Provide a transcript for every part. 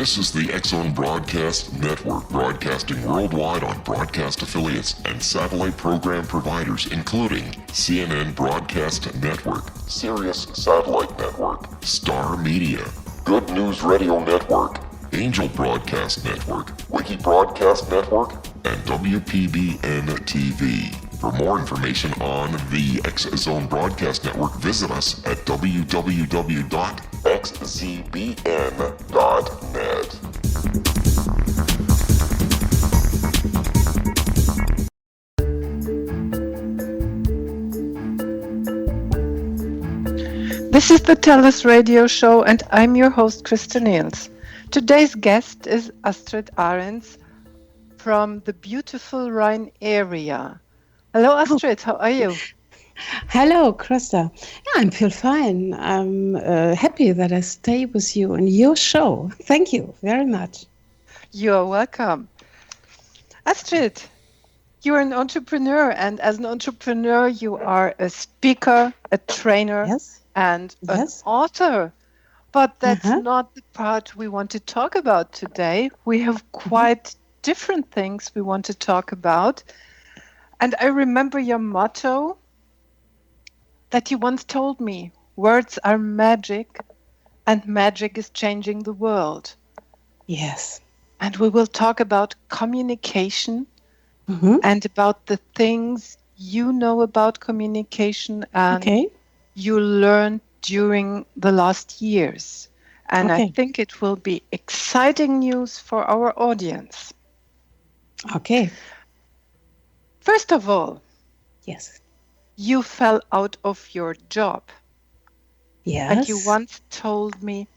This is the X-Zone Broadcast Network, broadcasting worldwide on broadcast affiliates and satellite program providers, including CNN Broadcast Network, Sirius Satellite Network, Star Media, Good News Radio Network, Angel Broadcast Network, Wiki Broadcast Network, and WPBN TV. For more information on the X-Zone Broadcast Network, visit us at www.xzbn.net. This is the TellUS radio show, and I'm your host, Christa Nehls. Today's guest is Astrid Arens from the beautiful Rhine area. Hello, Astrid. How are you? Hello, Christa. Yeah, I feel fine. I'm happy that I stay with you in your show. Thank you very much. You are welcome. Astrid, you're an entrepreneur, and as an entrepreneur, you are a speaker, a trainer, and an author. But that's not the part we want to talk about today. We have quite different things we want to talk about. And I remember your motto that you once told me, words are magic, and magic is changing the world. Yes. And we will talk about communication and about the things you know about communication and you learned during the last years. And I think it will be exciting news for our audience. Okay. First of all, you fell out of your job. Yes. And you once told me,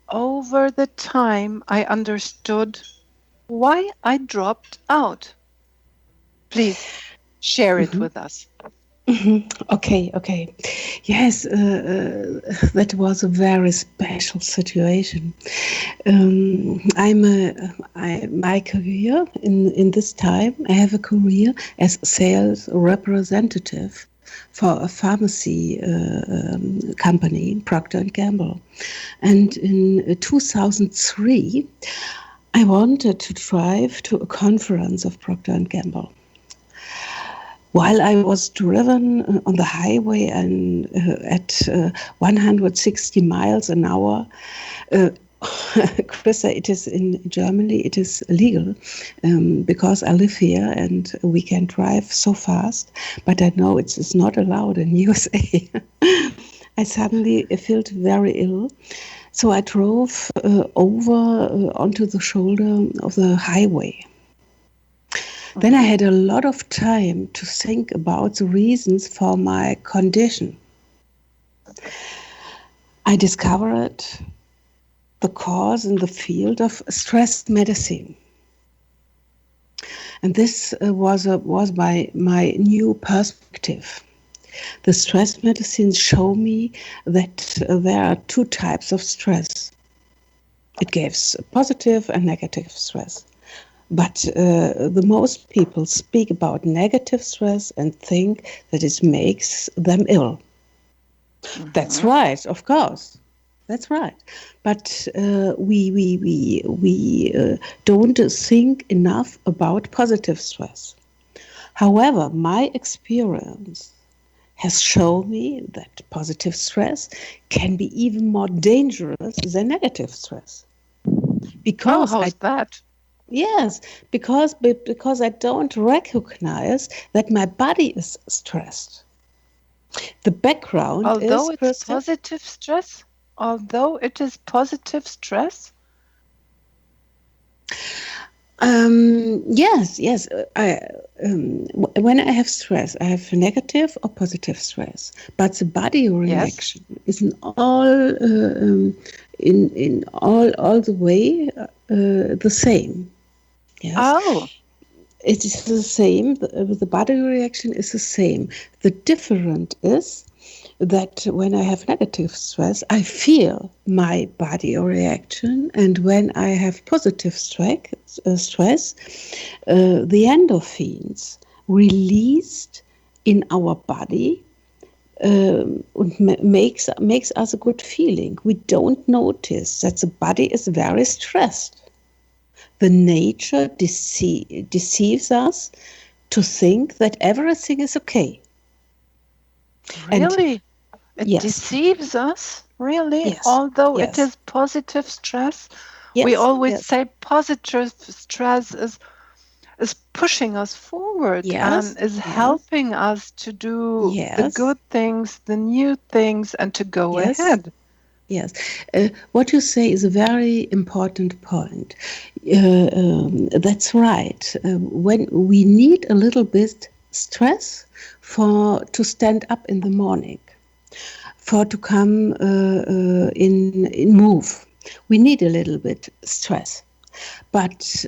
over the time I understood why I dropped out. Please share it with us. Okay. Yes, that was a very special situation. My career in this time, I have a career as sales representative for a pharmacy company, Procter & Gamble. And in 2003, I wanted to drive to a conference of Procter & Gamble. While I was driven on the highway and at 160 miles an hour, Christa, it is in Germany, it is legal because I live here and we can drive so fast, but I know it's not allowed in USA. I suddenly felt very ill, so I drove over onto the shoulder of the highway. Then I had a lot of time to think about the reasons for my condition. I discovered the cause in the field of stress medicine. And this was my new perspective. The stress medicines show me that there are two types of stress. It gives positive and negative stress. But the most people speak about negative stress and think that it makes them ill. That's right, of course. That's right. But we don't think enough about positive stress. However, my experience has shown me that positive stress can be even more dangerous than negative stress. Because how's that? Yes, because I don't recognize that my body is stressed. The background although is it's positive stress. Although it is positive stress. Yes. When I have stress, I have negative or positive stress. But the body reaction is in all the way the same. Yes. Oh. It is the same. The body reaction is the same. The difference is that when I have negative stress, I feel my body reaction, and when I have positive stress, the endorphins released in our body and makes us a good feeling. We don't notice that the body is very stressed. The nature deceives us to think that everything is okay. Really? And, it deceives us? Really? Yes. Although it is positive stress? We always say positive stress is pushing us forward and is helping us to do the good things, the new things, and to go ahead. Yes. What you say is a very important point. That's right. When we need a little bit stress to stand up in the morning, to come in move, we need a little bit stress. But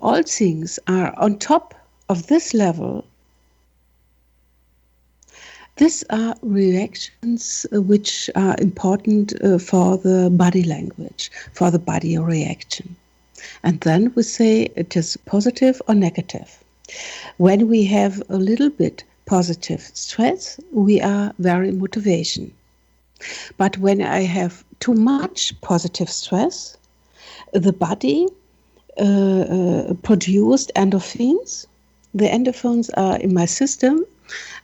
all things are on top of this level. These are reactions which are important for the body language, for the body reaction. And then we say it is positive or negative. When we have a little bit positive stress, we are very motivation. But when I have too much positive stress, the body produced endorphins. The endorphins are in my system,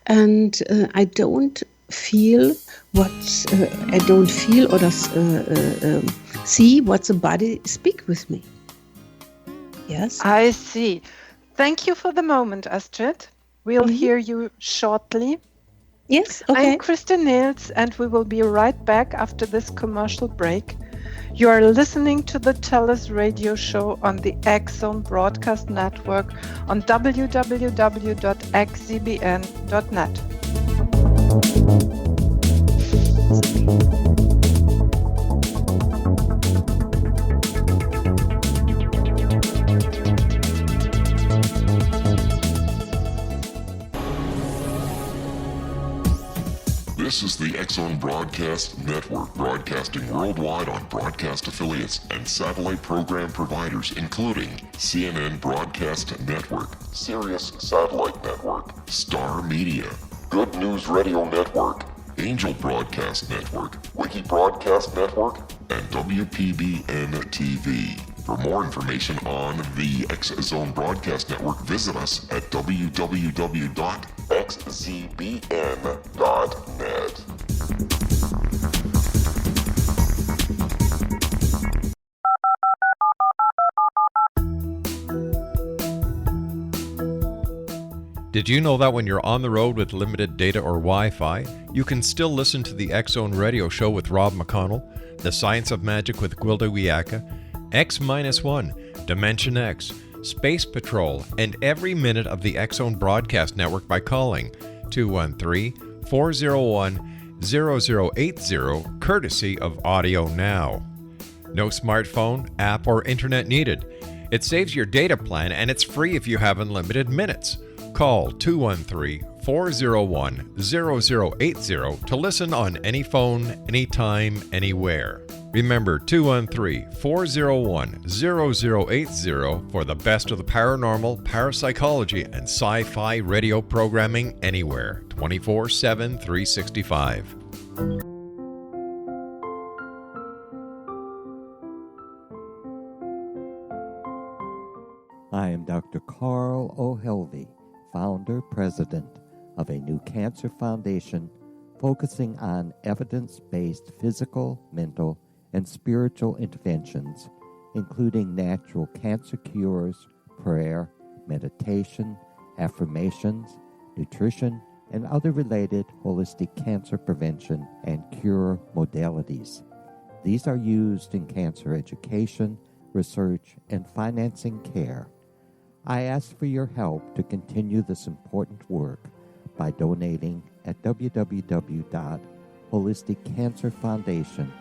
and I don't feel or see what the body speak with me. Yes, I see. Thank you for the moment, Astrid. We'll hear you shortly. Yes, okay. I'm Christa Nehls, and we will be right back after this commercial break. You are listening to the TellUS radio show on the X-Zone Broadcast Network on www.xzbn.net. This is the X-Zone Broadcast Network, broadcasting worldwide on broadcast affiliates and satellite program providers, including CNN Broadcast Network, Sirius Satellite Network, Star Media, Good News Radio Network, Angel Broadcast Network, Wiki Broadcast Network, and WPBN TV. For more information on the X-Zone Broadcast Network, visit us at www.xzbn.net. Did you know that when you're on the road with limited data or Wi-Fi, you can still listen to the X-Zone Radio Show with Rob McConnell, The Science of Magic with Gwilda Wiyaka, X-1, Dimension X, Space Patrol, and every minute of the X-Zone Broadcast Network by calling 213-401-0080, courtesy of Audio Now. No smartphone, app, or internet needed. It saves your data plan and it's free if you have unlimited minutes. Call 213-401-0080 to listen on any phone, anytime, anywhere. Remember 213-401-0080 for the best of the paranormal, parapsychology, and sci-fi radio programming anywhere, 24/7, 365. I am Dr. Carl O'Helvey, founder, president of a new cancer foundation focusing on evidence-based physical, mental, and spiritual interventions, including natural cancer cures, prayer, meditation, affirmations, nutrition, and other related holistic cancer prevention and cure modalities. These are used in cancer education, research, and financing care. I ask for your help to continue this important work by donating at www.holisticcancerfoundation.com.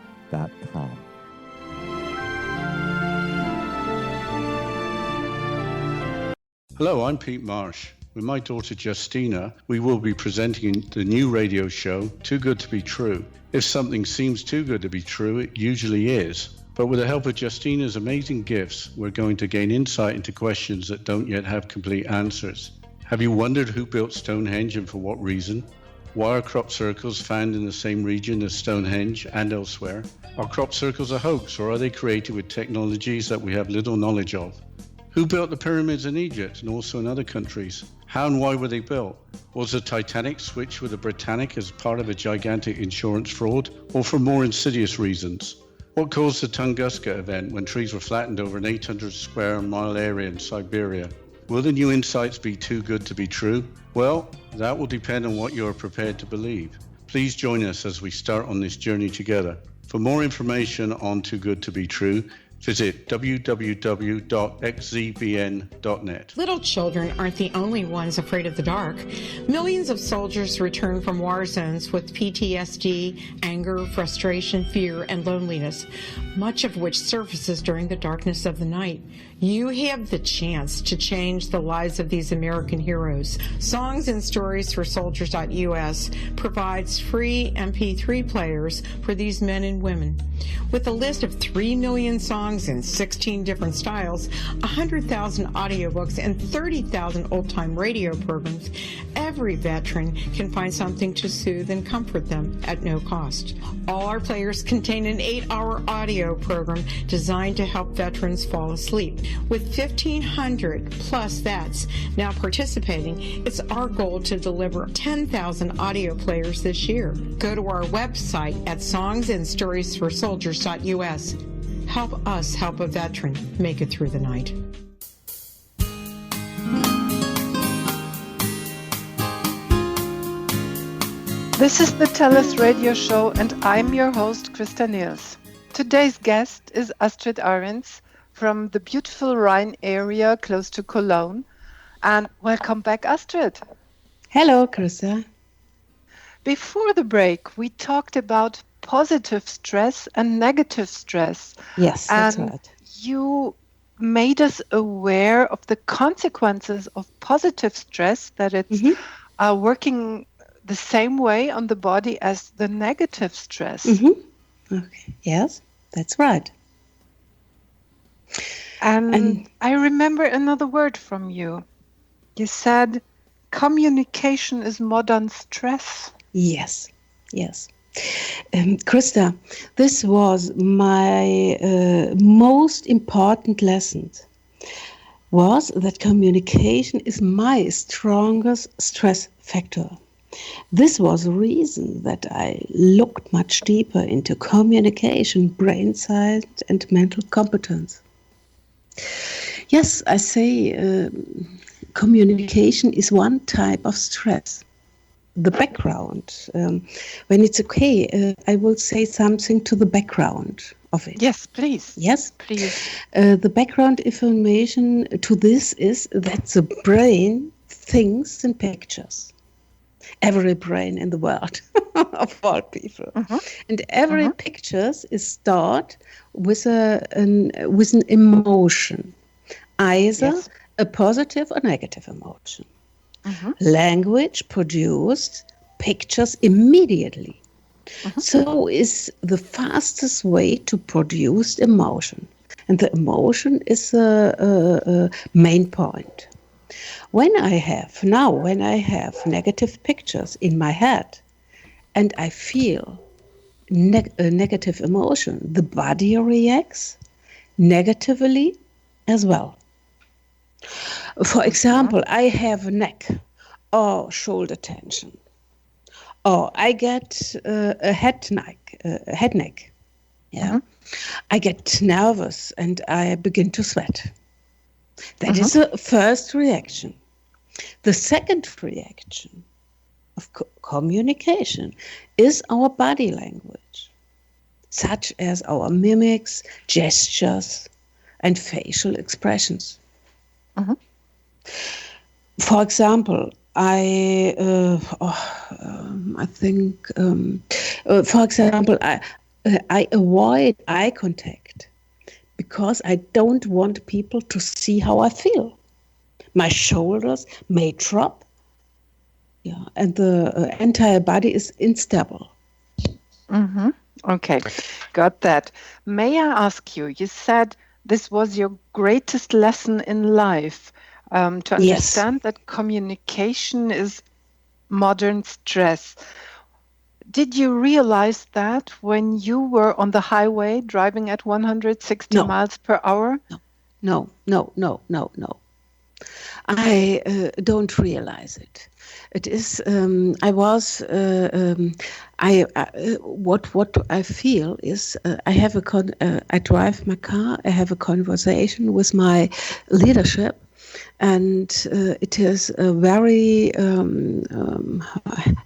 Hello, I'm Pete Marsh. With my daughter Justina, we will be presenting the new radio show, Too Good to Be True. If something seems too good to be true, it usually is. But with the help of Justina's amazing gifts, we're going to gain insight into questions that don't yet have complete answers. Have you wondered who built Stonehenge and for what reason? Why are crop circles found in the same region as Stonehenge and elsewhere? Are crop circles a hoax, or are they created with technologies that we have little knowledge of? Who built the pyramids in Egypt and also in other countries? How and why were they built? Was the Titanic switched with the Britannic as part of a gigantic insurance fraud, or for more insidious reasons? What caused the Tunguska event when trees were flattened over an 800 square mile area in Siberia? Will the new insights be too good to be true? Well, that will depend on what you are prepared to believe. Please join us as we start on this journey together. For more information on Too Good to Be True, visit www.xzbn.net. Little children aren't the only ones afraid of the dark. Millions of soldiers return from war zones with PTSD, anger, frustration, fear, and loneliness, much of which surfaces during the darkness of the night. You have the chance to change the lives of these American heroes. Songs and Stories for Soldiers.us provides free MP3 players for these men and women. With a list of 3 million songs in 16 different styles, 100,000 audiobooks, and 30,000 old-time radio programs, every veteran can find something to soothe and comfort them at no cost. All our players contain an 8-hour audio program designed to help veterans fall asleep. With 1,500 plus vets now participating, it's our goal to deliver 10,000 audio players this year. Go to our website at songsandstoriesforsoldiers.us. Help us help a veteran make it through the night. This is the TellUS radio show, and I'm your host, Christa Nehls. Today's guest is Astrid Arens from the beautiful Rhine area close to Cologne. And welcome back, Astrid. Hello, Christa. Before the break, we talked about positive stress and negative stress. Yes, that's right. You made us aware of the consequences of positive stress, that it's working the same way on the body as the negative stress. Okay. Yes, that's right. And I remember another word from you. You said communication is modern stress. Yes, yes. Christa, this was my most important lesson, was that communication is my strongest stress factor. This was the reason that I looked much deeper into communication, brain science, and mental competence. Yes, I say communication is one type of stress. The background, when it's okay, I will say something to the background of it. Yes, please. Yes, please. The background information to this is that the brain thinks in pictures. Every brain in the world, of all people. And every picture is stored with an emotion, either a positive or negative emotion. Language produced pictures immediately. So is the fastest way to produce emotion. And the emotion is a main point. When I have negative pictures in my head and I feel a negative emotion, the body reacts negatively as well. For example, I have neck or shoulder tension, or I get a head neck. I get nervous and I begin to sweat. That is the first reaction. The second reaction of communication is our body language, such as our mimics, gestures, and facial expressions. For example, I avoid eye contact because I don't want people to see how I feel. My shoulders may drop, and the entire body is unstable. Okay, got that. May I ask you, you said this was your greatest lesson in life, to understand that communication is modern stress. Did you realize that when you were on the highway driving at 160 miles per hour? No. I don't realize it. It is. I was. What I feel is I have I drive my car. I have a conversation with my leadership, and it is a very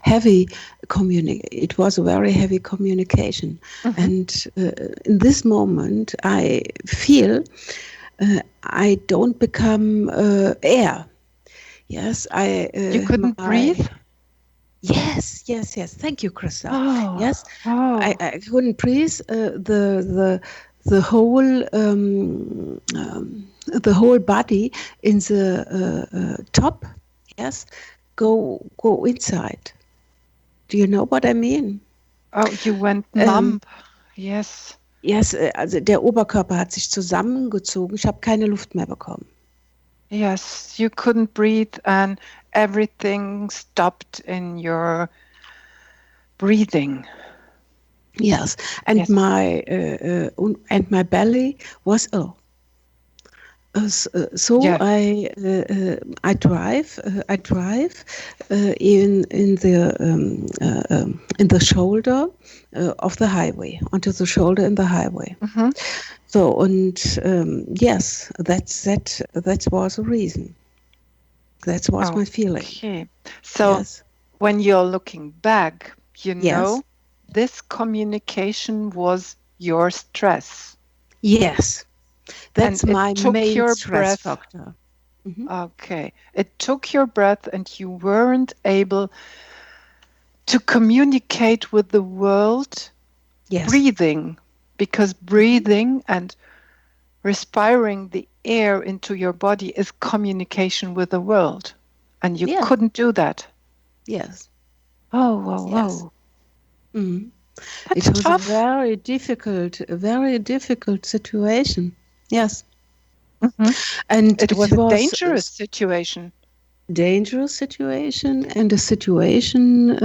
heavy It was a very heavy communication, and in this moment, I feel. I don't become air. Yes, you couldn't breathe? Yes. Thank you, Christa. Oh, yes, I couldn't breathe. The whole body in the top. Yes, go inside. Do you know what I mean? Oh, you went numb. Yes. Yes, also der Oberkörper hat sich zusammengezogen. Ich habe keine Luft mehr bekommen. Yes, you couldn't breathe and everything stopped in your breathing. Yes, and my belly was ill. So yeah. I drive in the shoulder of the highway, onto the shoulder in the highway. So yes, that was a reason. That was my feeling. Okay, so yes. When you're looking back, you know this communication was your stress. Yes. That's my main stress factor. Okay. It took your breath and you weren't able to communicate with the world breathing, because breathing and respiring the air into your body is communication with the world. And you couldn't do that. Yes. Oh, wow. It was tough. a very difficult situation. Yes. And it was a dangerous situation. Dangerous situation and a situation,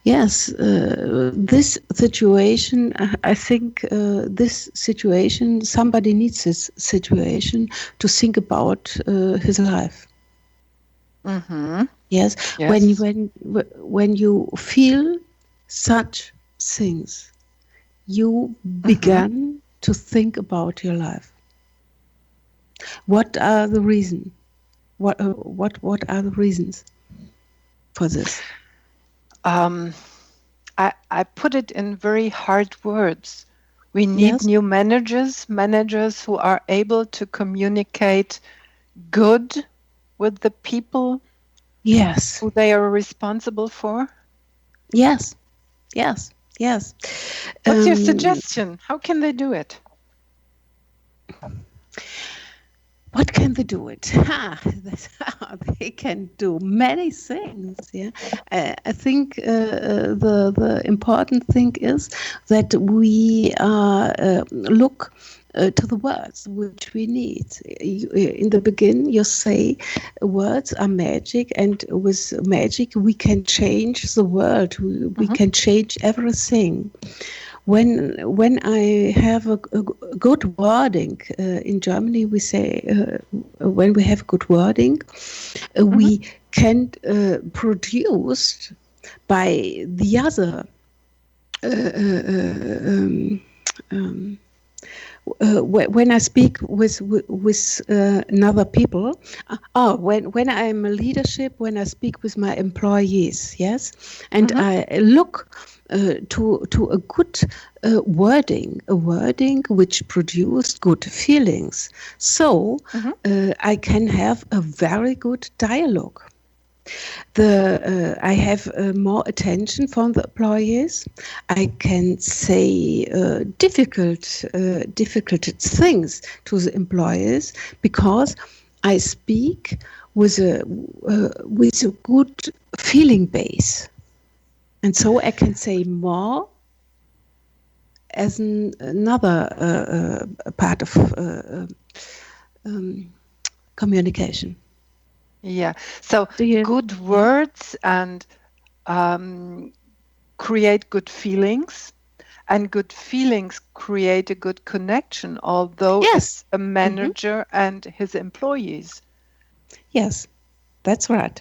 this situation, I think this situation, somebody needs this situation to think about his life. Yes. When you feel such things, you began to think about your life. What are the reasons? What are the reasons for this? I put it in very hard words. We need new managers who are able to communicate good with the people who they are responsible for. Yes. What's your suggestion? How can they do it? What can they do it? They can do many things. Yeah, I think the important thing is that we look to the words which we need. In the beginning, you say words are magic, and with magic we can change the world. We can change everything. When I have a good wording, in Germany we say when we have good wording, we can produce by the other when I speak with another people, when I'm a leadership, when I speak with my employees, and I look to a good wording, a wording which produced good feelings. So I can have a very good dialogue. I have more attention from the employees. I can say difficult things to the employees because I speak with a good feeling base, and so I can say more as another part of communication. Yeah. So good words and create good feelings, and good feelings create a good connection, although it's a manager and his employees. Yes, that's right.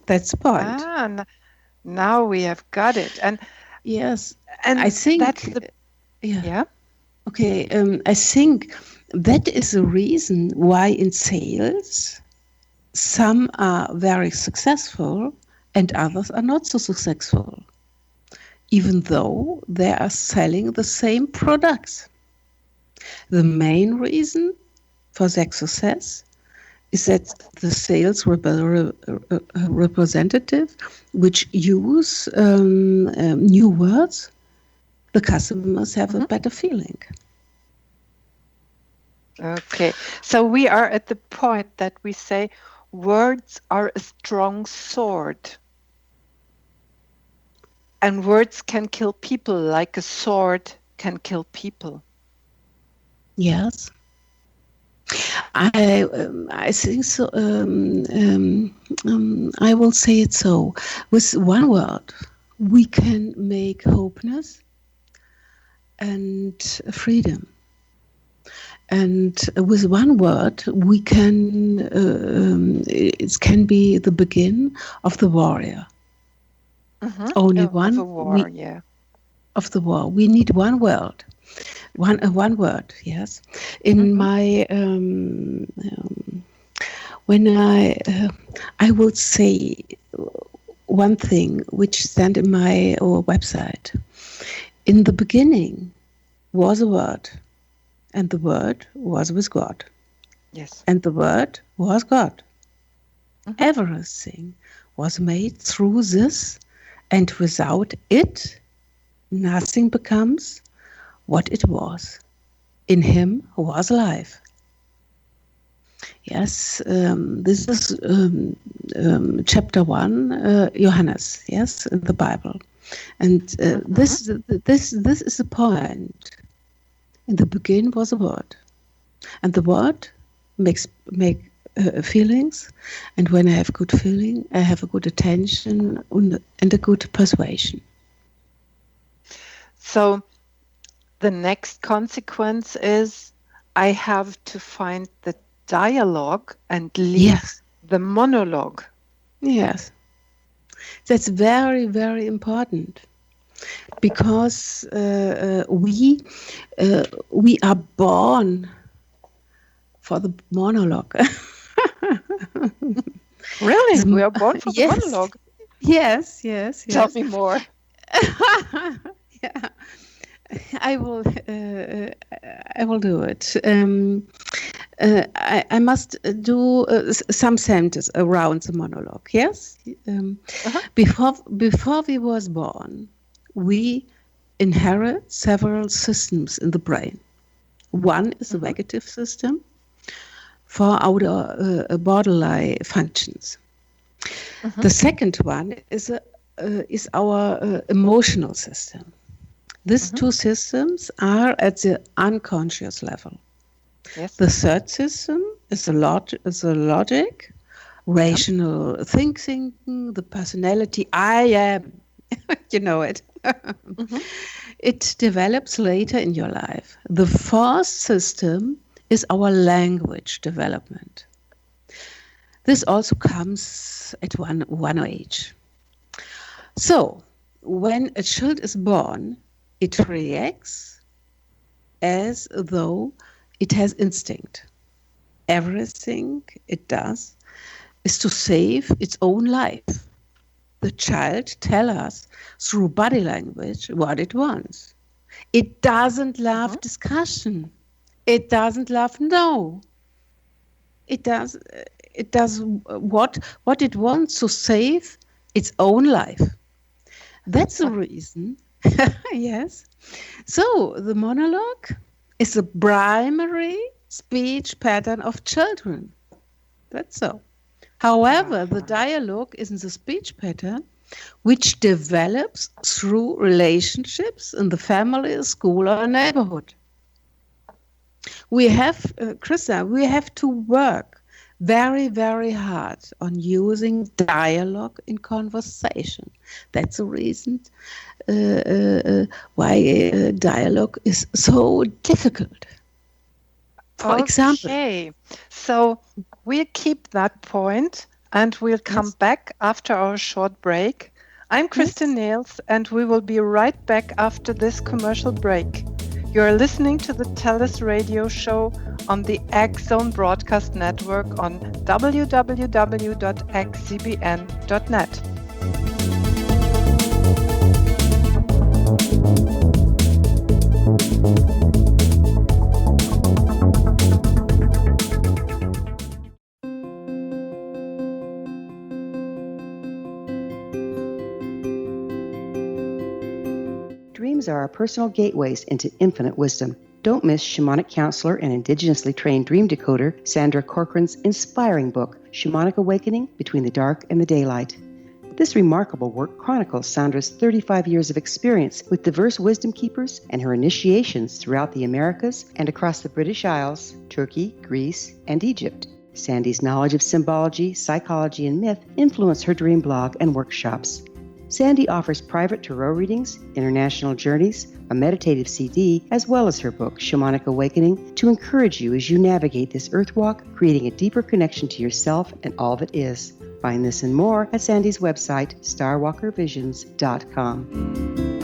That's the point. Now we have got it. And yes, and I think that's the yeah. Okay, I think that is the reason why in sales some are very successful and others are not so successful, even though they are selling the same products. The main reason for their success is that the sales representative, which use new words, the customers have a better feeling. Okay, so we are at the point that we say words are a strong sword. And words can kill people like a sword can kill people. Yes. I think so. I will say it so. With one word, we can make hopeness and freedom. And with one word, we can. It can be the begin of the warrior. Only one. Of a war, yeah. Of the war, we need one word. One word, yes. In my when I will say one thing which stand in my website. In the beginning was a word, and the word was with God. Yes. And the word was God. Everything was made through this, and without it, nothing becomes what it was. In him was life. Yes, this is chapter 1, Johannes. Yes, in the Bible, and this is the point. In the beginning was a word, and the word make feelings, and when I have good feeling, I have a good attention and a good persuasion. So the next consequence is I have to find the dialogue and leave the monologue. Yes. That's very, very important, because we are born for the monologue. Really? We are born for the monologue? Yes. Tell me more. Yeah. I will do it. I must do some sentences around the monologue. Yes. Before we was born, we inherit several systems in the brain. One is the vegetative system for our bodily functions. The second one is our emotional system. These two systems are at the unconscious level. Yes. The third system is the logic, rational thinking, the personality. I am, you know it. It develops later in your life. The fourth system is our language development. This also comes at one age. So, when a child is born, it reacts as though it has instinct. Everything it does is to save its own life. The child tells us through body language what it wants. It doesn't love discussion. It doesn't love no. It does what it wants to save its own life. That's the reason. Yes. So the monologue is the primary speech pattern of children. That's so. However, the dialogue is the speech pattern which develops through relationships in the family, school, or neighborhood. We have, Christa, we have to work very, very hard on using dialogue in conversation. That's the reason why dialogue is so difficult. For example. Okay, so we'll keep that point and we'll come back after our short break. I'm Christa Nehls and we will be right back after this commercial break. You're listening to the TellUS radio show on the X-Zone Broadcast Network on www.xzbn.net. Dreams are our personal gateways into infinite wisdom. Don't miss shamanic counselor and indigenously trained dream decoder Sandra Corcoran's inspiring book, Shamanic Awakening Between the Dark and the Daylight. This remarkable work chronicles Sandra's 35 years of experience with diverse wisdom keepers and her initiations throughout the Americas and across the British Isles, Turkey, Greece, and Egypt. Sandy's knowledge of symbology, psychology, and myth influence her dream blog and workshops. Sandy offers private tarot readings, international journeys, a meditative CD, as well as her book, Shamanic Awakening, to encourage you as you navigate this earth walk, creating a deeper connection to yourself and all that is. Find this and more at Sandy's website, starwalkervisions.com.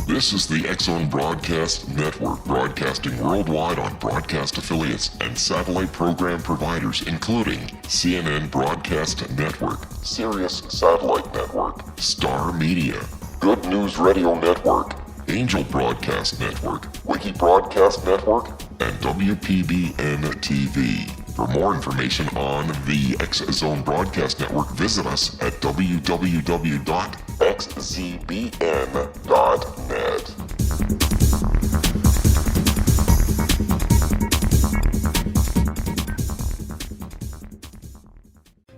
This is the X-Zone Broadcast Network, broadcasting worldwide on broadcast affiliates and satellite program providers, including CNN Broadcast Network, Sirius Satellite Network, Star Media, Good News Radio Network, Angel Broadcast Network, Wiki Broadcast Network, and WPBN TV. For more information on the X-Zone Broadcast Network, visit us at www.xzbn.net.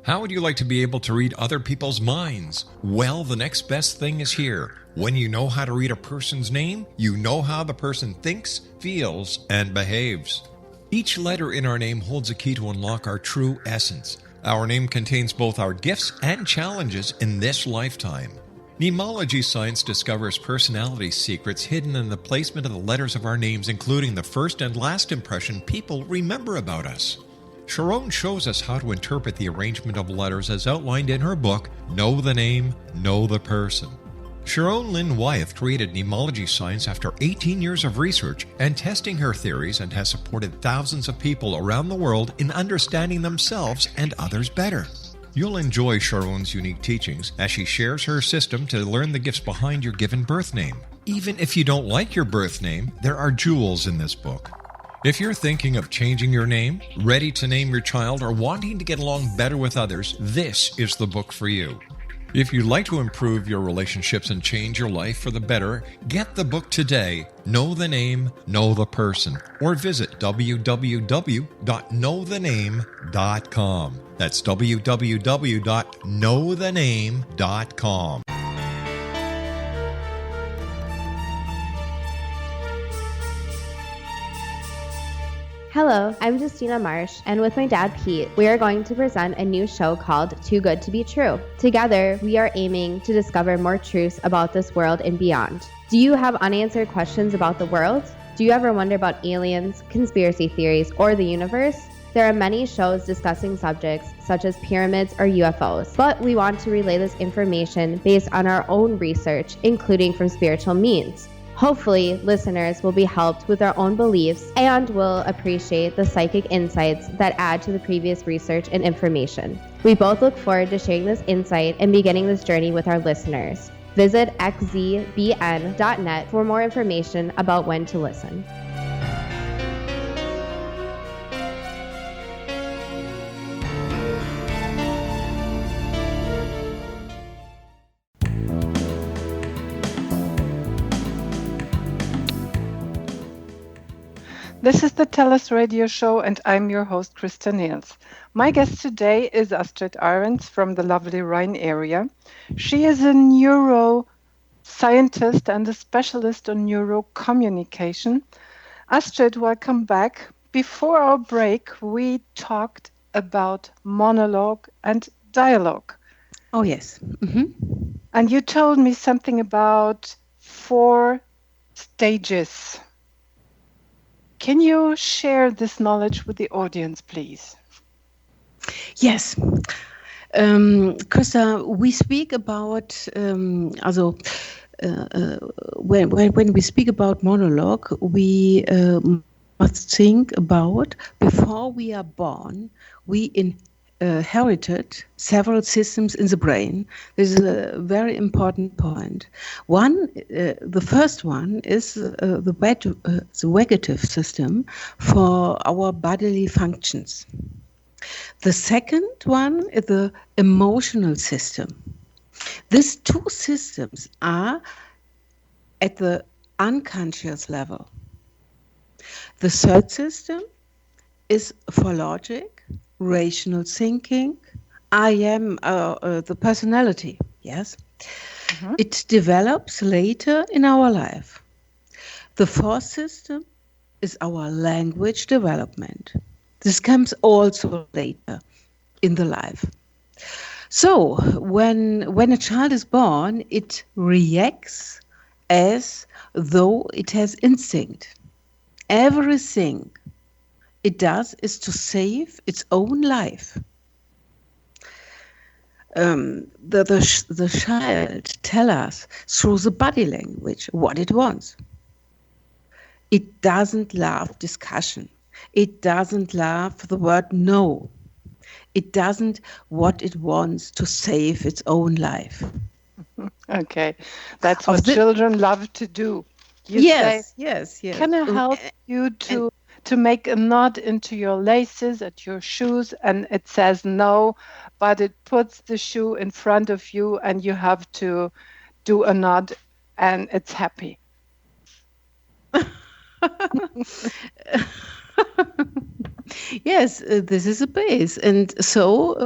How would you like to be able to read other people's minds? Well, the next best thing is here. When you know how to read a person's name, you know how the person thinks, feels, and behaves. Each letter in our name holds a key to unlock our true essence. Our name contains both our gifts and challenges in this lifetime. Mnemology science discovers personality secrets hidden in the placement of the letters of our names, including the first and last impression people remember about us. Sharon shows us how to interpret the arrangement of letters as outlined in her book, Know the Name, Know the Person. Sharon Lynn Wyeth created mnemology science after 18 years of research and testing her theories, and has supported thousands of people around the world in understanding themselves and others better. You'll enjoy Sharon's unique teachings as she shares her system to learn the gifts behind your given birth name. Even if you don't like your birth name, there are jewels in this book. If you're thinking of changing your name, ready to name your child, or wanting to get along better with others, this is the book for you. If you'd like to improve your relationships and change your life for the better, get the book today, Know the Name, Know the Person, or visit www.knowthename.com. That's www.knowthename.com. Hello, I'm Justina Marsh, and with my dad Pete, we are going to present a new show called Too Good to Be True. Together, we are aiming to discover more truths about this world and beyond. Do you have unanswered questions about the world? Do you ever wonder about aliens, conspiracy theories, or the universe? There are many shows discussing subjects such as pyramids or UFOs, but we want to relay this information based on our own research, including from spiritual means. Hopefully, listeners will be helped with their own beliefs and will appreciate the psychic insights that add to the previous research and information. We both look forward to sharing this insight and beginning this journey with our listeners. Visit xzbn.net for more information about when to listen. This is the TellUS radio show, and I'm your host, Christa Nehls. My guest today is Astrid Arens from the lovely Rhine area. She is a neuroscientist and a specialist on neurocommunication. Astrid, welcome back. Before our break, we talked about monologue and dialogue. Oh, yes. And you told me something about 4 stages. Can you share this knowledge with the audience, please? Yes. Christa, we speak about, when we speak about monologue, we must think about, before we are born, we inherited several systems in the brain. This is a very important point. The first one is the vegetative system for our bodily functions. The second one is the emotional system. These 2 systems are at the unconscious level. The third system is for logic, rational thinking. I am the personality, yes. It develops later in our life. The fourth system is our language development. This comes also later in the life. So when a child is born, it reacts as though it has instinct. Everything it does is to save its own life. The child tells us through the body language what it wants. It doesn't love discussion. It doesn't love the word no. It doesn't what it wants to save its own life. Okay, that's what children love to do. Yes. Can I help you to make a knot into your laces at your shoes, and it says no, but it puts the shoe in front of you and you have to do a knot and it's happy. Yes, this is a base. And so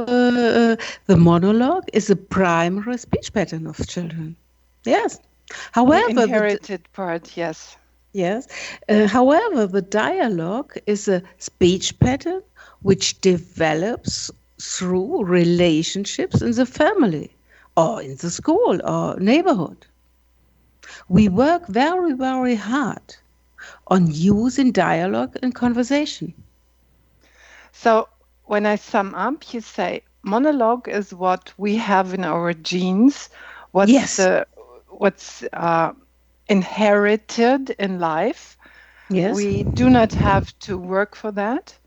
the monologue is a primary speech pattern of children. Yes. However, the inherited part, yes. Yes. However, the dialogue is a speech pattern which develops through relationships in the family or in the school or neighborhood. We work very, very hard on using dialogue and conversation. So when I sum up, you say monologue is what we have in our genes, what's inherited in life. Yes. We do not have to work for that.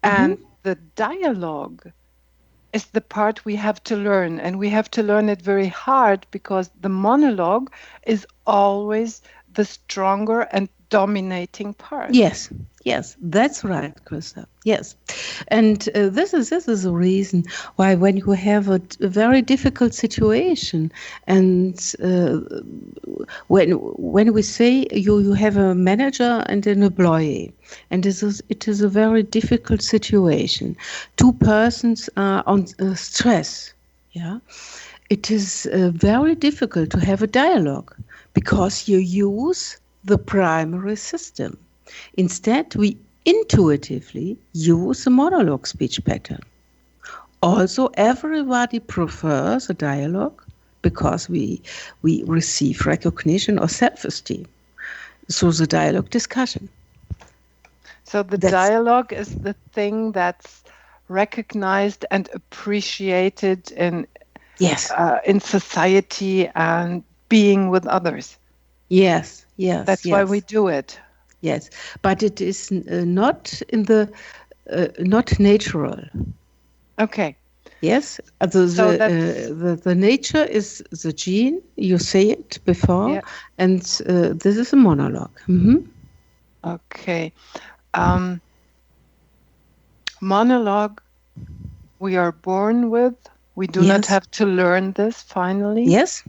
And the dialogue is the part we have to learn, and we have to learn it very hard because the monologue is always the stronger and dominating part. Yes, that's right, Christa. Yes, and this is a reason why when you have a very difficult situation, and when we say you have a manager and an employee, and it is a very difficult situation. 2 persons are on stress. Yeah, it is very difficult to have a dialogue because you use the primary system. Instead, we intuitively use a monologue speech pattern. Also, everybody prefers a dialogue because we receive recognition or self-esteem through the dialogue discussion. So the dialogue is the thing that's recognized and appreciated in society and being with others. Yes. That's why we do it. Yes, but it is not in the not natural. Okay. Yes, the nature is the gene. You say it before, and this is a monologue. Okay. Monologue we are born with. We do not have to learn this finally. Yes.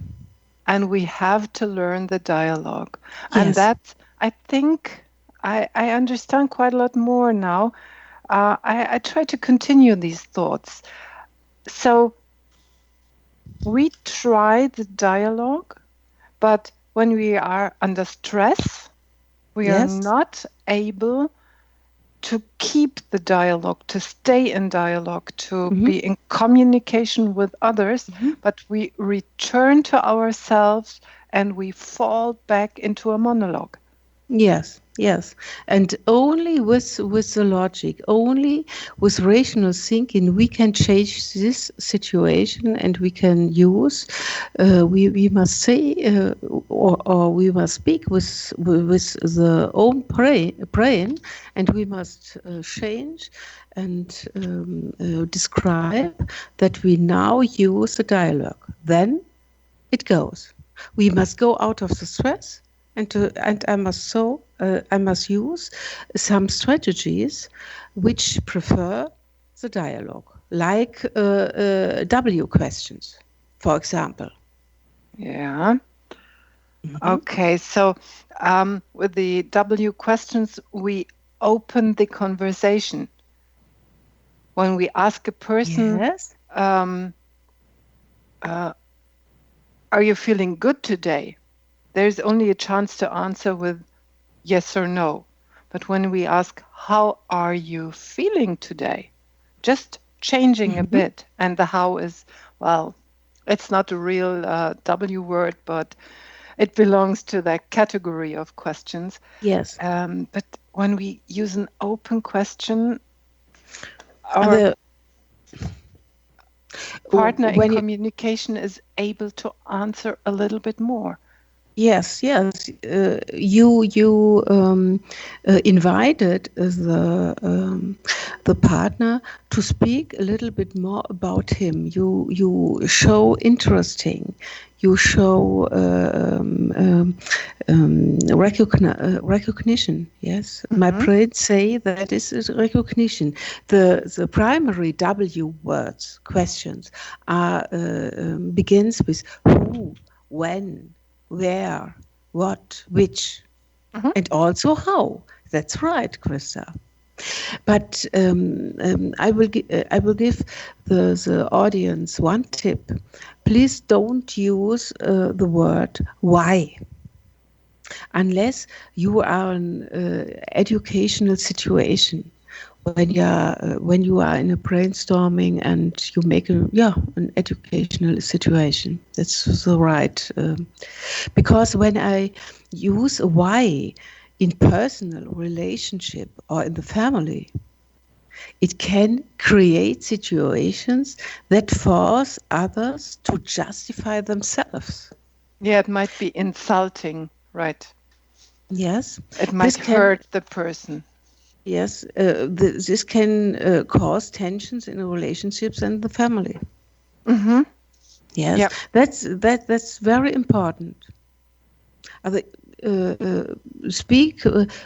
And we have to learn the dialogue. And that's, I think, I understand quite a lot more now. I try to continue these thoughts. So we try the dialogue, but when we are under stress, we are not able to keep the dialogue, to stay in dialogue, to be in communication with others, but we return to ourselves and we fall back into a monologue. Yes, yes. And only with the logic, only with rational thinking, we can change this situation, and we can use, we must say, or we must speak with the own brain, and we must change and describe that we now use the dialogue. Then it goes. We must go out of the stress. And I must use some strategies which prefer the dialogue, like W questions, for example. Yeah. Okay, so with the W questions, we open the conversation. When we ask a person, are you feeling good today? There's only a chance to answer with yes or no. But when we ask, how are you feeling today? Just changing a bit. And the how is, well, it's not a real W word, but it belongs to that category of questions. Yes. But when we use an open question, our partner in communication is able to answer a little bit more. Yes, yes. You invited the partner to speak a little bit more about him. You show interesting. You show recognition. Yes, my brain say that is recognition. The primary W words questions are begins with who, when, where, what, which, and also how. That's right, Christa. But I will give the audience one tip. Please don't use the word why, unless you are in an educational situation. When you are in a brainstorming and you make an educational situation, that's the right. Because when I use a why in personal relationship or in the family, it can create situations that force others to justify themselves. Yeah, it might be insulting, right? Yes. It might hurt the person. Yes, this can cause tensions in relationships and the family. Yes, yep. That's very important. Speak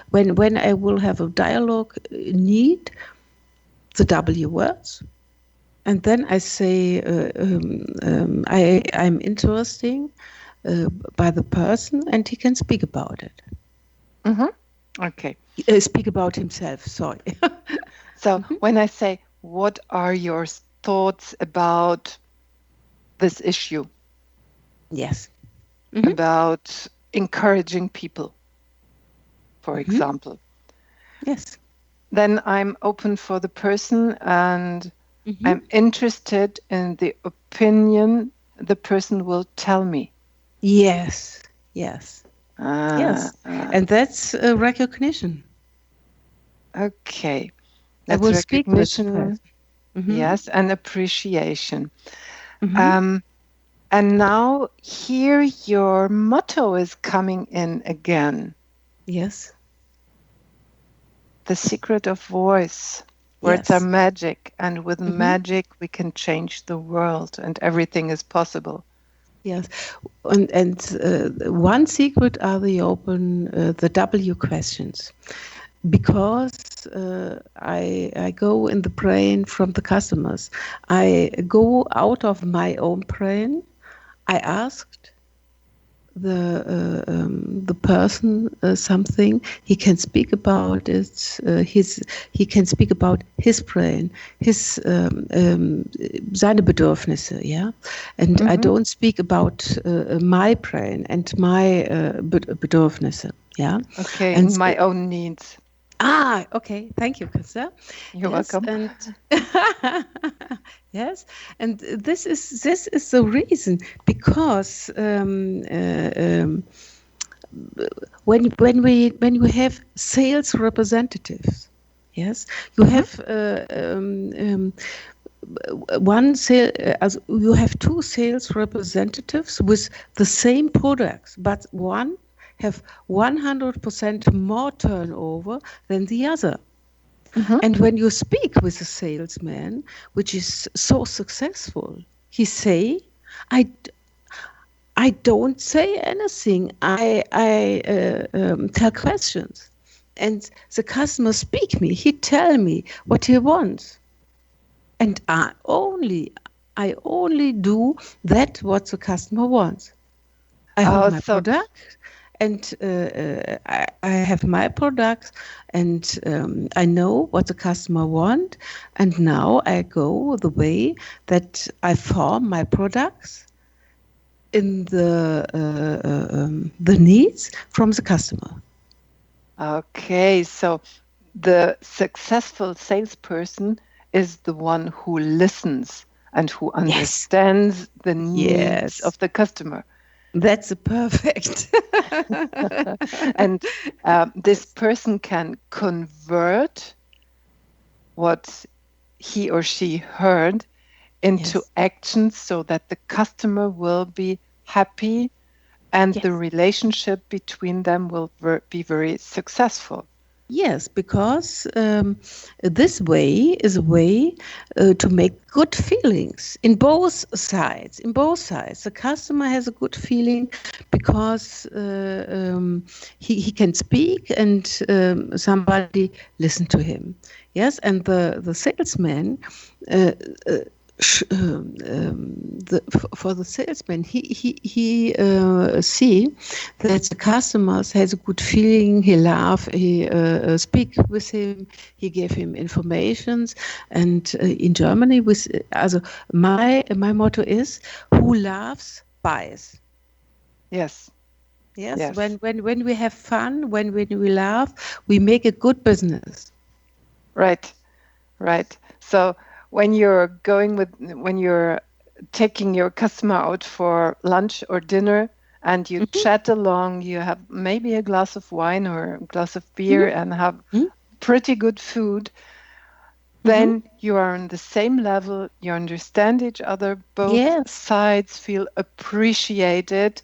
when I will have a dialogue. Need the W words, and then I say I'm interesting by the person, and he can speak about it. Okay. Speak about himself, sorry. So when I say, what are your thoughts about this issue? Yes. About encouraging people, for example. Yes. Then I'm open for the person and I'm interested in the opinion the person will tell me. Yes, yes. Yes, and that's recognition. Okay, that's recognition. Yes, and appreciation. And now here your motto is coming in again. Yes. The secret of voice. Words are magic, and with magic we can change the world, and everything is possible. Yes, and one secret are the W questions, because I go in the brain from the customers. I go out of my own brain. I asked the person something, he can speak about it. He can speak about his brain, his seine Bedürfnisse, yeah. And I don't speak about my brain and my Bedürfnisse, yeah. Okay, And and my own needs. Okay. Thank you, Christa. You're welcome. And yes, and this is the reason, because when we have sales representatives, yes, you have you have two sales representatives with the same products, but one have 100% more turnover than the other. And when you speak with a salesman, which is so successful, he say, I don't say anything. I tell questions, and the customer speak me. He tell me what he wants, and I only do that what the customer wants. I have my product. And I have my products, and I know what the customer want. And now I go the way that I form my products in the needs from the customer. Okay, so the successful salesperson is the one who listens and who understands the needs of the customer. That's perfect. And this person can convert what he or she heard into actions so that the customer will be happy and the relationship between them will be very successful. Yes, because this way is a way to make good feelings in both sides. The customer has a good feeling because he can speak and somebody listen to him. Yes, and the salesman. For the salesman, he see that the customers has a good feeling. He laugh. He speak with him. He give him informations. And in Germany, my motto is, who laughs buys. Yes. When we have fun, when we laugh, we make a good business. Right. So when you're taking your customer out for lunch or dinner and you chat along, you have maybe a glass of wine or a glass of beer and have pretty good food, then you are on the same level, you understand each other, both sides feel appreciated,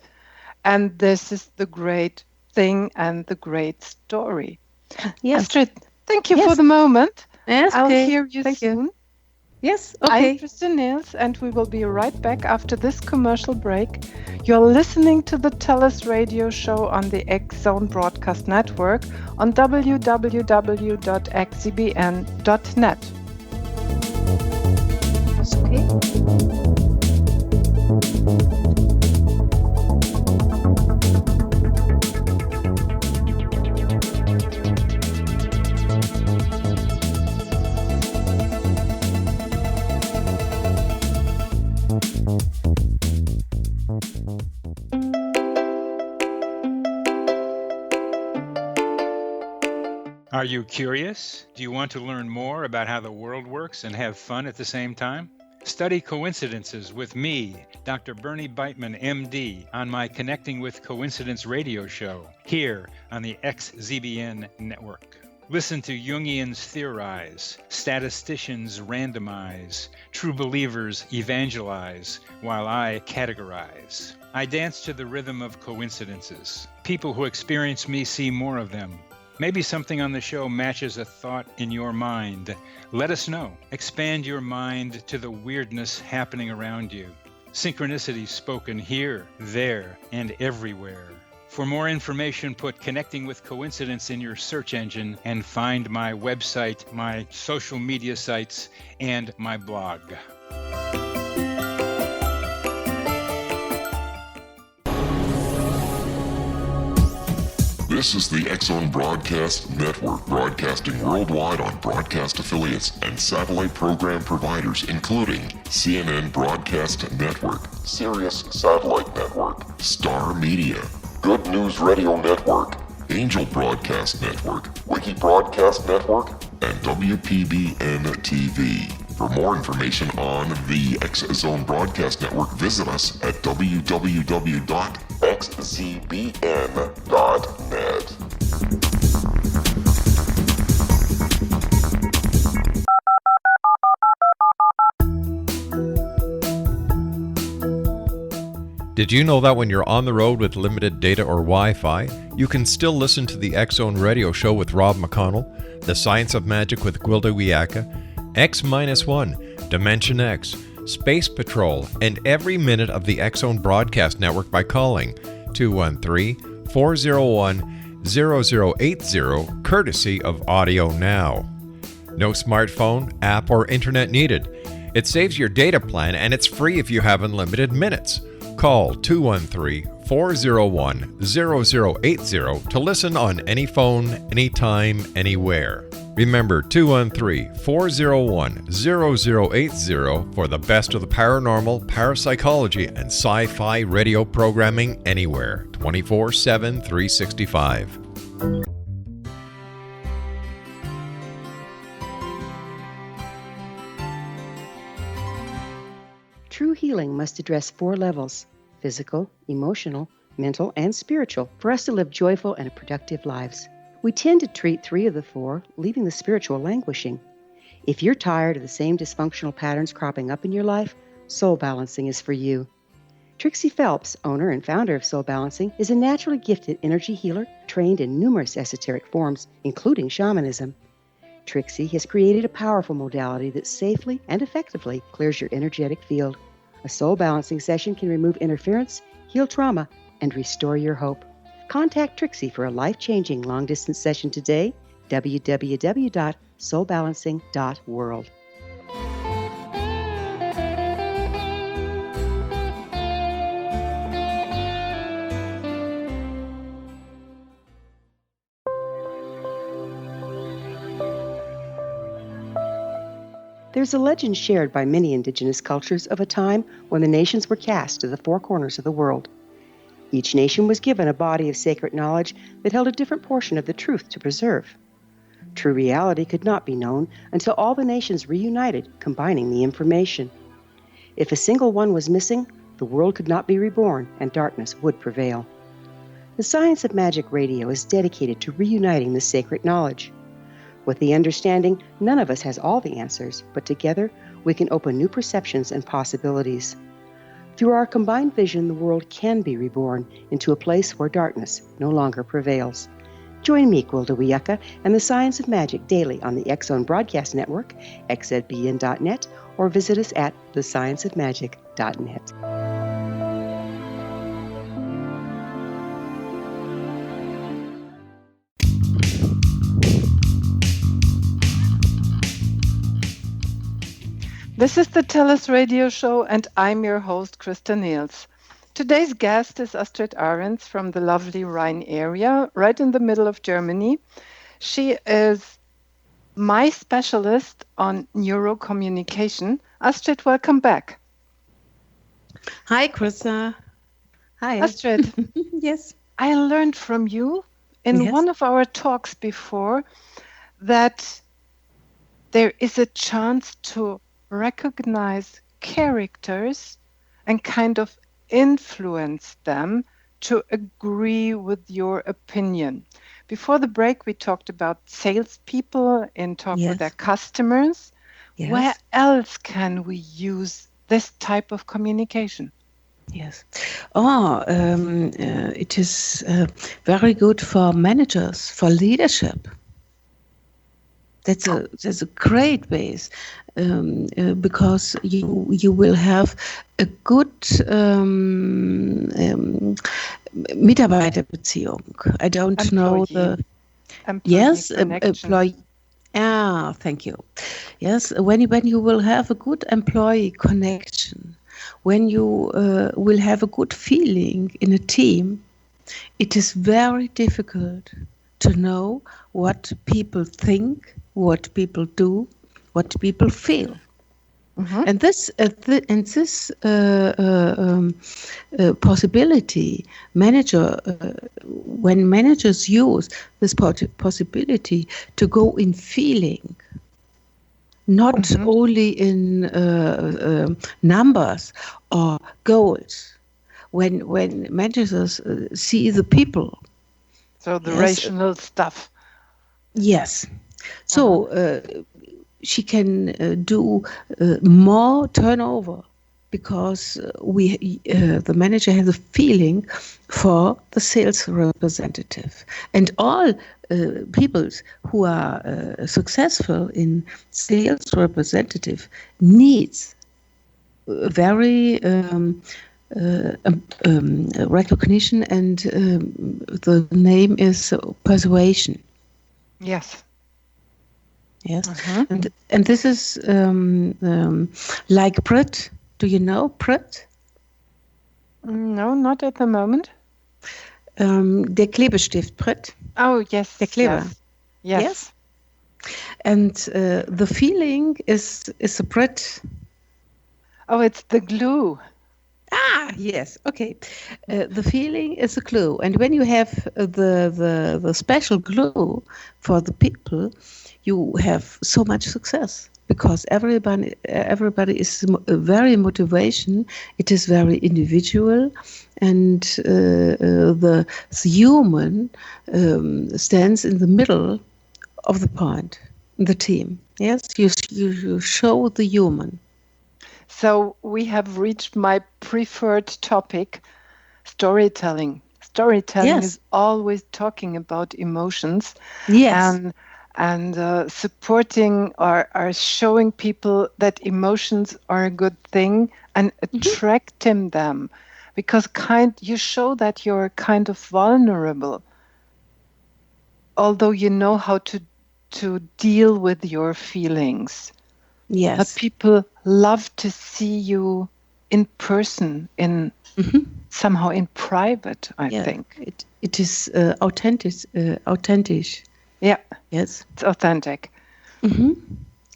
and this is the great thing and the great story. Astrid, thank you for the moment. Yes, I'll hear you soon. You. Yes, okay. I'm Christa Nehls, and we will be right back after this commercial break. You're listening to the TellUS radio show on the X-Zone Broadcast Network on www.xzbn.net. That's okay. Are you curious? Do you want to learn more about how the world works and have fun at the same time? Study coincidences with me, Dr. Bernie Beitman, MD, on my Connecting with Coincidence radio show here on the XZBN network. Listen to Jungians theorize, statisticians randomize, true believers evangelize, while I categorize. I dance to the rhythm of coincidences. People who experience me see more of them. Maybe something on the show matches a thought in your mind. Let us know. Expand your mind to the weirdness happening around you. Synchronicity spoken here, there, and everywhere. For more information, put Connecting with Coincidence in your search engine and find my website, my social media sites, and my blog. This is the X-Zone Broadcast Network, broadcasting worldwide on broadcast affiliates and satellite program providers, including CNN Broadcast Network, Sirius Satellite Network, Star Media, Good News Radio Network, Angel Broadcast Network, Wiki Broadcast Network, and WPBN TV. For more information on the X-Zone Broadcast Network, visit us at www.xzbn.net. Did you know that when you're on the road with limited data or Wi-Fi, you can still listen to the X-Zone Radio Show with Rob McConnell, The Science of Magic with Gwilda Wiyaka, X-1, Dimension X, Space Patrol, and every minute of the X-Zone Broadcast Network by calling 213-401-0080, courtesy of Audio Now. No smartphone, app, or internet needed. It saves your data plan and it's free if you have unlimited minutes. Call 213-401-0080 to listen on any phone, anytime, anywhere. Remember 213-401-0080 for the best of the paranormal, parapsychology, and sci-fi radio programming anywhere, 24/7, 365. True healing must address 4 levels: physical, emotional, mental, and spiritual, for us to live joyful and productive lives. We tend to treat 3 of the 4, leaving the spiritual languishing. If you're tired of the same dysfunctional patterns cropping up in your life, Soul Balancing is for you. Trixie Phelps, owner and founder of Soul Balancing, is a naturally gifted energy healer trained in numerous esoteric forms, including shamanism. Trixie has created a powerful modality that safely and effectively clears your energetic field. A Soul Balancing session can remove interference, heal trauma, and restore your hope. Contact Trixie for a life-changing long-distance session today, www.soulbalancing.world. There's a legend shared by many indigenous cultures of a time when the nations were cast to the 4 corners of the world. Each nation was given a body of sacred knowledge that held a different portion of the truth to preserve. True reality could not be known until all the nations reunited, combining the information. If a single one was missing, the world could not be reborn and darkness would prevail. The Science of Magic Radio is dedicated to reuniting the sacred knowledge. With the understanding, none of us has all the answers, but together we can open new perceptions and possibilities. Through our combined vision, the world can be reborn into a place where darkness no longer prevails. Join me, Gwilda Wiyaka, and the Science of Magic daily on the X-Zone Broadcast Network, xzbn.net, or visit us at thescienceofmagic.net. This is the TellUS radio show, and I'm your host, Christa Nehls. Today's guest is Astrid Arens from the lovely Rhine area, right in the middle of Germany. She is my specialist on neurocommunication. Astrid, welcome back. Hi, Christa. Hi. Astrid. Yes. I learned from you in one of our talks before that there is a chance to recognize characters and kind of influence them to agree with your opinion. Before the break, we talked about salespeople in talk with their customers. Yes. Where else can we use this type of communication? Yes. It is very good for managers, for leadership. That's a great base because you will have a good Mitarbeiterbeziehung. I don't know the employee. Ah, thank you. Yes, when you will have a good employee connection, when you will have a good feeling in a team, It is very difficult to know what people think, what people do, what people feel. Mm-hmm. And this possibility, when managers use this possibility to go in feeling, not only in numbers or goals. When managers see the people, so the rational stuff. Yes. So she can do more turnover because the manager has a feeling for the sales representative, and all people who are successful in sales representative needs very recognition, and the name is persuasion. Yes. Yes, and this is like Brit. Do you know Brit? No, not at the moment. Der Klebestift, Brit. Oh, yes. Der Kleber. Yes. Yes. And the feeling is a Brit. Oh, it's the glue. Ah, yes. Okay. The feeling is a glue, and when you have the special glue for the people, you have so much success because everybody is very motivation. It is very individual, and the human stands in the middle of the point in the team. Yes, you show the human. So we have reached my preferred topic, storytelling. Storytelling is always talking about emotions. Yes. And supporting or showing people that emotions are a good thing and attracting them, because you show that you're kind of vulnerable, although you know how to deal with your feelings. Yes. But people love to see you in person, in somehow in private, I think. It is authentic. Yeah. Yes. It's authentic. Genau.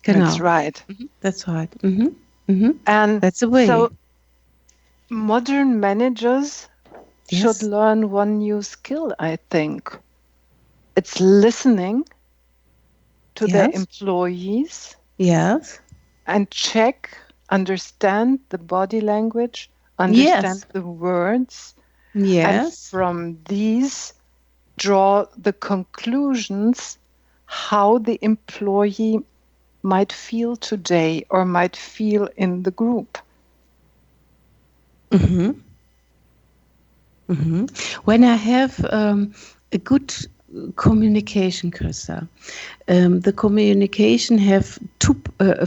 That's right. That's right. And that's the way. So modern managers should learn one new skill, I think. It's listening to their employees. Yes. And understand the body language, understand the words. Yes. And from these, draw the conclusions how the employee might feel today or might feel in the group. When I have a good communication, Christa, the communication have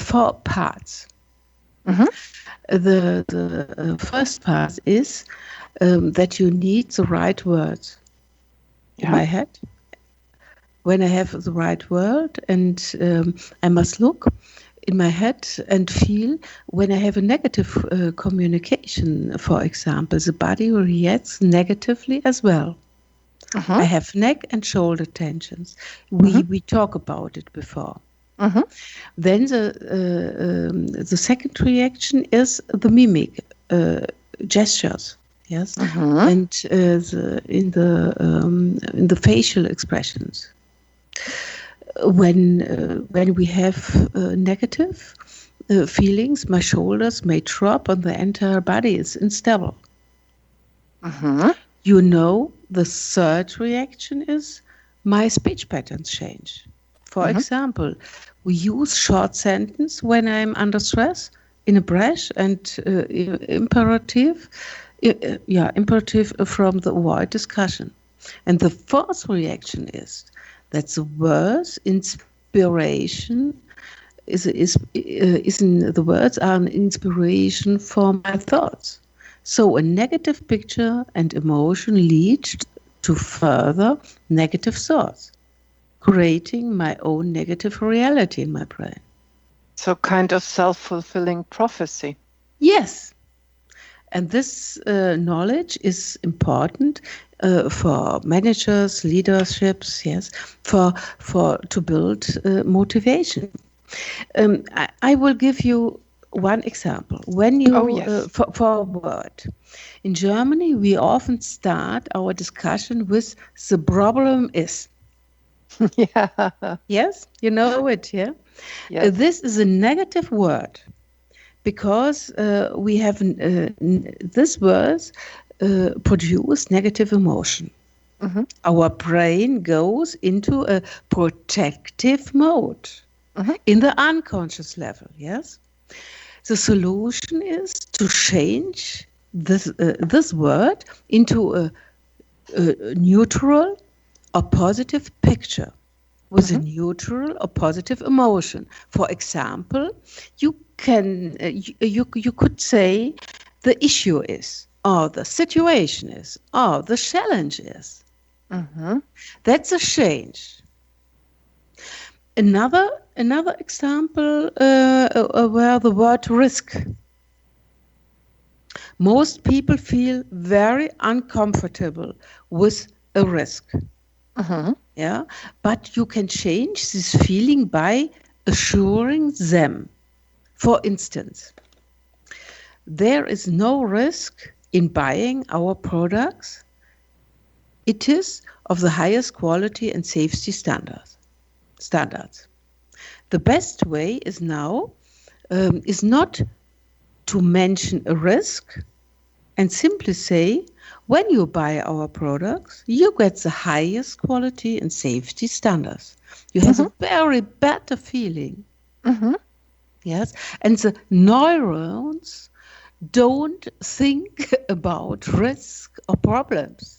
four parts. The first part is that you need the right words in my head. When I have the right word, and I must look in my head and feel when I have a negative communication, for example, the body reacts negatively as well. I have neck and shoulder tensions. We talk about it before. Then the second reaction is the mimic gestures. Yes, and in the facial expressions. When we have negative feelings, my shoulders may drop and the entire body is unstable. You know, the third reaction is my speech patterns change. For example, we use short sentence when I'm under stress in a brash and imperative from the avoid discussion. And the fourth reaction is that the words inspiration the words are an inspiration for my thoughts. So a negative picture and emotion lead to further negative thoughts, creating my own negative reality in my brain. So kind of self-fulfilling prophecy. Yes. And this knowledge is important for managers, leaderships, yes, for to build motivation. I will give you one example. When you for a word in Germany, we often start our discussion with "the problem is." Yeah. Yes, you know it. Yeah. Yes. This is a negative word because we have this word produce negative emotion. Mm-hmm. Our brain goes into a protective mode Mm-hmm. in the unconscious level. Yes. The solution is to change this word into a neutral or positive picture with a neutral or positive emotion. For example, you can you could say the issue is, or the situation is, or the challenge is. Mm-hmm. That's a change. Another example where the word risk. Most people feel very uncomfortable with a risk. Mm-hmm. Yeah, but you can change this feeling by assuring them. For instance, there is no risk in buying our products. It is of the highest quality and safety standards. The best way is now is not to mention a risk and simply say, when you buy our products, you get the highest quality and safety standards. You have a very better feeling. Mm-hmm. Yes, and the neurons don't think about risk or problems.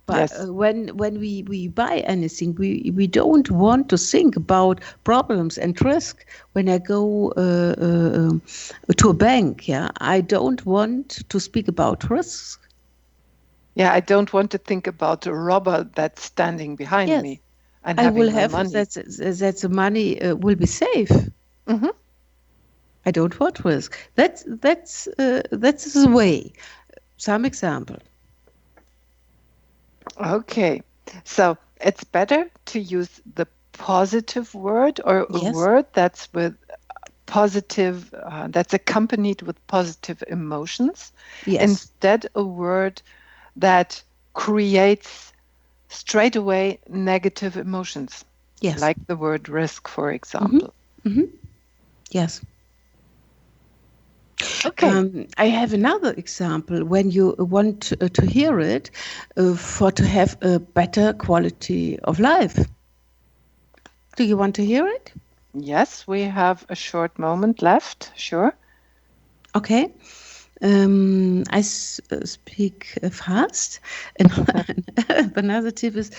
But when we buy anything, we don't want to think about problems and risk. When I go to a bank, I don't want to speak about risks. Yeah, I don't want to think about a robber that's standing behind me and I will have money. that the money will be safe. Mm-hmm. I don't want risk. That's the way. Some example. Okay, so it's better to use the positive word or a word that's with positive, that's accompanied with positive emotions, instead a word that creates straight away negative emotions, like the word risk, for example. Mm-hmm. Mm-hmm. Yes. Okay. I have another example when you want to hear it to have a better quality of life. Do you want to hear it? Yes, we have a short moment left. Sure. Okay. I speak fast. Another tip is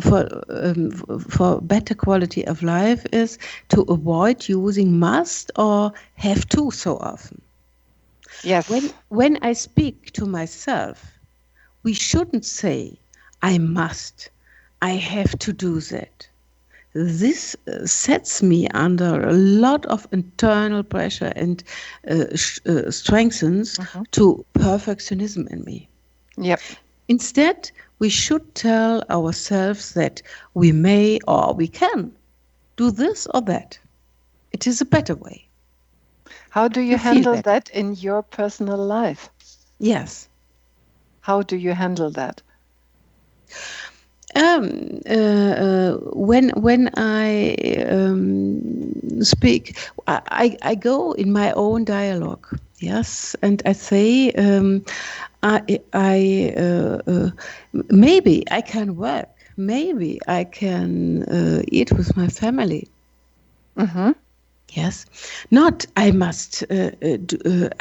for better quality of life is to avoid using must or have to so often. Yes. When I speak to myself, we shouldn't say, I must, I have to do that. This sets me under a lot of internal pressure and strengthens to perfectionism in me. Yep. Instead, we should tell ourselves that we may or we can do this or that. It is a better way. How do you handle that in your personal life? Yes. How do you handle that? When I speak, I go in my own dialogue. Yes, and I say, maybe I can work. Maybe I can eat with my family. Mm-hmm. Yes, not I must.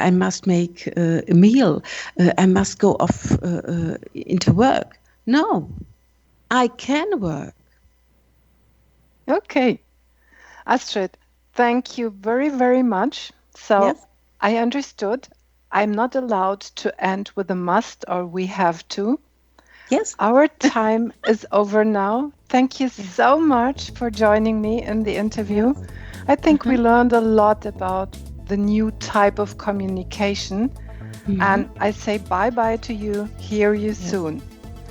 I must make a meal. I must go off into work. No. I can work. Okay. Astrid, thank you very, very much. So I understood. I'm not allowed to end with a must or we have to. Yes. Our time is over now. Thank you so much for joining me in the interview. I think we learned a lot about the new type of communication. And I say bye-bye to you. Hear you soon.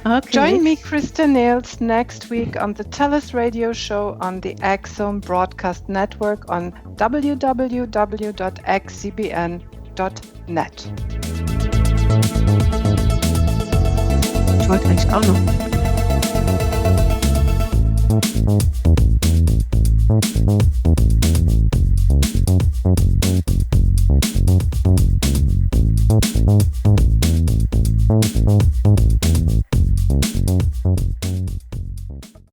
Okay. Join me, Christa Nehls, next week on the TellUS radio show on the X-Zone Broadcast Network on www.xcbn.net. Ich wollte eigentlich auch noch.